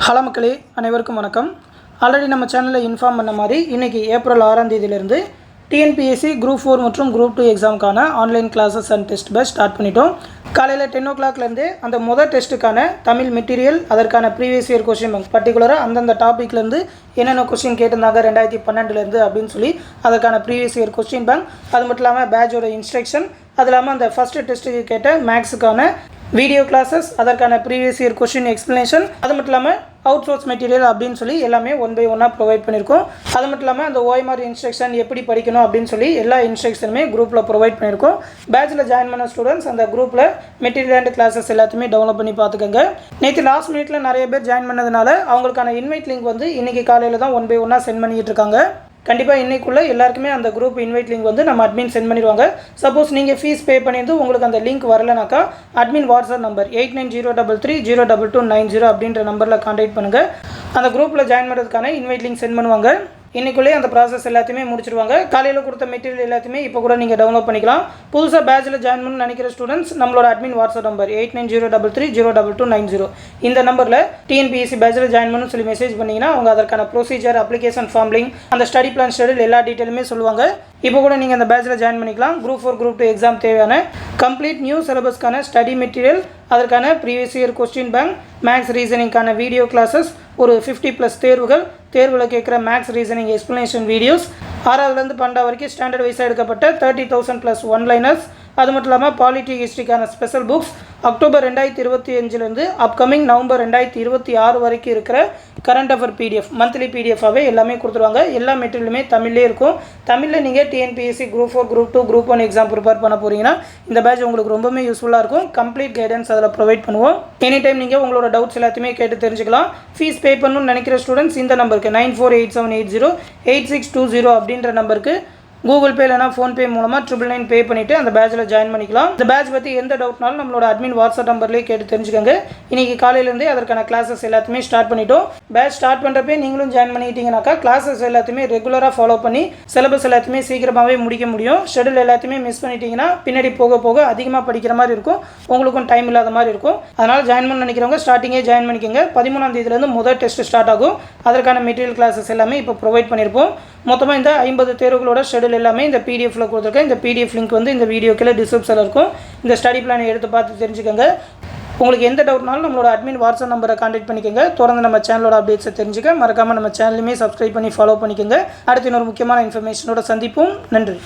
Hello மக்களே, அனைவருக்கும் வணக்கம். ஆல்ரெடி நம்ம சேனலில் இன்ஃபார்ம் பண்ண மாதிரி இன்றைக்கி ஏப்ரல் 6ஆம் தேதியிலிருந்து டிஎன்பிஎஸ்சி குரூப் 4 மற்றும் குரூப் 2 எக்ஸாமுக்கான online classes and test batch start பண்ணிட்டோம். காலையில் 10 o'clockலேருந்து அந்த முதல் டெஸ்ட்டுக்கான தமிழ் மெட்டீரியல், அதற்கான ப்ரீவியஸ் இயர் கொஸ்டின் பேங்க், பர்டிகுலராக அந்தந்த டாப்பிக்லேருந்து என்னென்ன கொஸ்டின் கேட்டிருந்தாங்க 2012 அப்படின்னு சொல்லி அதற்கான ப்ரீவியஸ் இயர் கொஸ்டின் பேங்க், அது மட்டும் இல்லாமல் பேட்சோட இன்ஸ்ட்ரக்ஷன், அது இல்லாமல் அந்த ஃபஸ்ட்டு டெஸ்ட்டுக்கு கேட்ட மேக்ஸுக்கான வீடியோ கிளாஸஸ், அதற்கான ப்ரீவியஸ் இயர் கொஸ்டின் எக்ஸ்ப்ளனேஷன், அது மட்டும் இல்லாமல் அவுட் சோர்ஸ் மெட்டீரியல் அப்படின்னு சொல்லி எல்லாமே 1 by 1 ப்ரொவைட் பண்ணியிருக்கோம். அது மட்டும் இல்லாமல் அந்த OMR இன்ஸ்ட்ரக்ஷன் எப்படி படிக்கணும் அப்படின்னு சொல்லி எல்லா இன்ஸ்ட்ரக்ஷனுமே குரூப்பில் ப்ரொவைட் பண்ணியிருக்கோம். பேட்சில் ஜாயின் பண்ண ஸ்டூடெண்ட்ஸ் அந்த குரூப்பில் மெட்டீரியல் அண்ட் கிளாஸஸ் எல்லாத்தையுமே டவுன்லோட் பண்ணி பார்த்துக்கோங்க. நேற்று லாஸ்ட் மினிட்ல நிறைய பேர் ஜாயின் பண்ணதுனால அவங்களுக்கான இன்வைட் லிங்க் வந்து இன்றைக்கி காலையில் தான் 1 by 1 சென்ட் பண்ணிக்கிட்டு இருக்காங்க. கண்டிப்பாக இன்றைக்குள்ளே எல்லாருக்குமே அந்த குரூப் இன்வைட் லிங்க் வந்து நம்ம அட்மின் சென்ட் பண்ணிடுவாங்க. சப்போஸ் நீங்கள் ஃபீஸ் பே பண்ணியிருந்து உங்களுக்கு அந்த லிங்க் வரலனாக்கா அட்மின் வாட்ஸ்அப் நம்பர் 8903322290 அப்படின்ற நம்பரில் கான்டாக்ட் பண்ணுங்கள். அந்த குரூப்பில் ஜாயின் பண்ணுறதுக்கான இன்வைட் லிங்க் சென்ட் பண்ணுவாங்க. இன்றைக்குள்ளே அந்த ப்ராசஸ் எல்லாத்தையுமே முடிச்சிடுவாங்க. காலையில் கொடுத்த மெட்டீரியல் எல்லாத்தையுமே இப்போ கூட நீங்கள் டவுன்லோட் பண்ணிக்கலாம். புதுசாக பேட்சில் ஜாயின் பண்ணணும்னு நினைக்கிற ஸ்டூடெண்ட்ஸ் நம்மளோட அட்மின் வாட்ஸ்அப் நம்பர் 8903322290 இந்த நம்பரில் டிஎன்பிஎஸ்சி பேட்சில் ஜாயின் பண்ணணும்னு சொல்லி மெசேஜ் பண்ணிங்கன்னா அவங்க அதற்கான ப்ரொசீஜர், அப்ளிகேஷன் ஃபார்ம் லிங்க், அந்த ஸ்டடி பிளான் ஷெடியூல் எல்லா டீட்டெயிலுமே சொல்லுவாங்க. இப்போ கூட நீங்கள் அந்த பேட்சில் ஜாயின் பண்ணிக்கலாம். குரூப் 4 குரூப் 2 எக்ஸாம் தேவையான கம்ப்ளீட் நியூ சிலபஸ்க்கான ஸ்டடி மெட்டீரியல், அதற்கான previous year question bank, maths ரீசனிங்கான வீடியோ கிளாஸஸ், ஒரு 50+ தேர்வில் கேட்குற மேக்ஸ் ரீசனிங் எக்ஸ்ப்ளனேஷன் வீடியோஸ், 6ஆவதுலேருந்து 12 வரைக்கும் ஸ்டாண்டர்ட் வைஸாக எடுக்கப்பட்ட 30,000+ ஒன்லைனர்ஸ், அது மட்டும் இல்லாமல் பாலிட்டி ஹிஸ்ட்ரிக்கான special books, October 2025 upcoming November 2026 வரைக்கும் இருக்கிற கரண்ட் அஃபேர் PDF, மந்த்லி PDFாகவே எல்லாமே கொடுத்துருவாங்க. எல்லா மெட்டீரியலுமே தமிழ்லே இருக்கும். தமிழில் நீங்கள் TNPSC group 4 group 2 group 1 exam prepare பண்ண போகிறீங்கன்னா இந்த பேட்ச் உங்களுக்கு ரொம்பவே யூஸ்ஃபுல்லாக இருக்கும். கம்ப்ளீட் கைடன்ஸ் அதில் ப்ரொவைட் பண்ணுவோம். எனி டைம் நீங்கள் உங்களோட டவுட்ஸ் எல்லாத்தையுமே கேட்டு தெரிஞ்சுக்கலாம். ஃபீஸ் பே பண்ணணும்னு நினைக்கிற ஸ்டூடெண்ட்ஸ் இந்த நம்பருக்கு 9487808620 அப்படின்ற நம்பருக்கு கூகுள் பே இல்லைனா ஃபோன்பே மூலமாக 999 பே பண்ணிவிட்டு அந்த பேட்சில் ஜாயின் பண்ணிக்கலாம். இந்த பேட்ச் பற்றி எந்த டவுட்னாலும் நம்மளோட அட்மின் வாட்ஸ்அப் நம்பர்லேயே கேட்டு தெரிஞ்சுக்கோங்க. இன்றைக்கி காலையிலேருந்தே அதற்கான கிளாஸஸ் எல்லாத்தையுமே ஸ்டார்ட் பண்ணிட்டோம். பேட்ச் ஸ்டார்ட் பண்ணுறப்பே நீங்களும் ஜாயின் பண்ணிக்கிட்டீங்கன்னாக்கா கிளாஸஸ் எல்லாத்தையுமே ரெகுலராக ஃபாலோ பண்ணி சிலபஸ் எல்லாத்தையுமே சீக்கிரமாகவே முடிக்க முடியும். ஷெடியூல் எல்லாத்தையுமே மிஸ் பண்ணிட்டீங்கன்னா பின்னாடி போக போக அதிகமாக படிக்கிற மாதிரி இருக்கும், உங்களுக்கும் டைம் இல்லாத மாதிரி இருக்கும். அதனால் ஜாயின் பண்ண நினைக்கிறவங்க ஸ்டார்டிங்கே ஜாயின் பண்ணிக்கோங்க. 13ஆம் தேதியிலேருந்து முதல் டெஸ்ட் ஸ்டார்ட் ஆகும். அதற்கான மெட்டீரியல் கிளாஸஸ் எல்லாமே இப்போ ப்ரொவைட் பண்ணியிருப்போம். மொத்தமாக இந்த 50 தேர்வுகளோட ஷெடியூல் எல்லாமே இந்த PDFல கொடுத்துருக்கேன். இந்த PDF லிங்க் வந்து இந்த வீடியோ கீழே டிஸ்கிரிப்ஷனில் இருக்கும். இந்த ஸ்டடி பிளானை எடுத்து பார்த்து தெரிஞ்சுக்கோங்க. உங்களுக்கு எந்த டவுட்னாலும் நம்மளோட அட்மின் வாட்ஸ்அப் நம்பரை கான்டாக்ட் பண்ணிக்கோங்க. தொடர்ந்து நம்ம சேனலோட அப்டேட்ஸை தெரிஞ்சுக்க மறக்காமல் நம்ம சேனலுமே சப்ஸ்கிரைப் பண்ணி ஃபாலோ பண்ணிக்கோங்க. அடுத்து இன்னொரு முக்கியமான இன்ஃபர்மேஷனோட சந்திப்போம். நன்றி.